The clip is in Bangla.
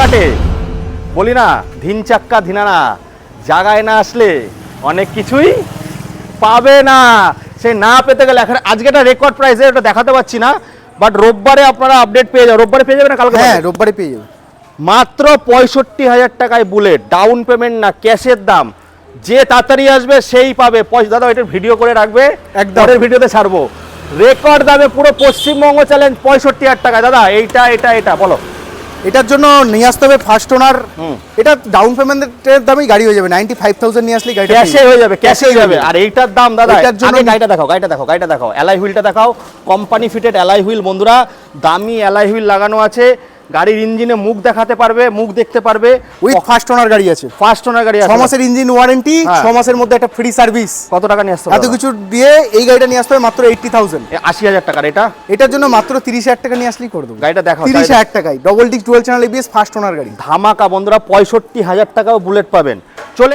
কাটে, বলি না ধিন চাক্কা ধিনানা, জায়গায় না আসলে অনেক কিছুই পাবে না। সে না পেতে গেলে এখন আজকে একটা রেকর্ড প্রাইসে ওটা দেখাতে পাচ্ছি না, বাট রোববারে আপনারা আপডেট পেয়ে যাবেন। রোববারে পেয়ে যাবেন না কালকে? হ্যাঁ, রোববারে পেয়ে যাবে। মাত্র 65,000 টাকায় বুলেট, ডাউন পেমেন্ট না, ক্যাশের দাম। যে তাড়াতাড়ি আসবে সেই পাবে। দাদা এটার ভিডিও করে রাখবে, একদম পরের ভিডিওতে ছাড়বো। রেকর্ড দামে পুরো পশ্চিমবঙ্গ চ্যালেঞ্জ 65,000 টাকা। দাদা এটা বলো। এটার জন্য নিয়ে আসতে হবে ফার্স্ট ওনার। এটা ডাউন পেমেন্টের দামেই গাড়ি হয়ে যাবে, 95,000 নিয়ে আসলে গাড়িটা ক্যাশে হয়ে যাবে, ক্যাশে হয়ে যাবে। আর এইটার দাম দাদা, এটার জন্য গাড়িটা দেখাও, অ্যালয় হুইলটা দেখাও, কোম্পানি ফিটেড অ্যালয় হুইল বন্ধুরা, দামি অ্যালয় হুইল লাগানো আছে। গাড়ির ইঞ্জিনে মুখ দেখাতে পারবে, মুখ দেখতে পারবে। উইথ ফার্স্ট ওনার গাড়ি আছে, ফার্স্ট ওনার গাড়ি আছে, 6 মাসের ইঞ্জিন ওয়ারেন্টি, 6 মাসের মধ্যে একটা ফ্রি সার্ভিস। কত টাকা নিয়ে আসতে এত কিছু দিয়ে এই গাড়িটা নিয়ে আসতে হবে মাত্র 80,000। 80,000 টাকার এটা, এটার জন্য মাত্র 30,000 টাকা নিয়ে আসলেই করে দেবো। গাড়িটা দেখাও, 30,000 টাকায় double disc dual channel ABS first owner গাড়ি। ধামাকা বন্ধুরা, 65,000 টাকাও বুলেট পাবেন।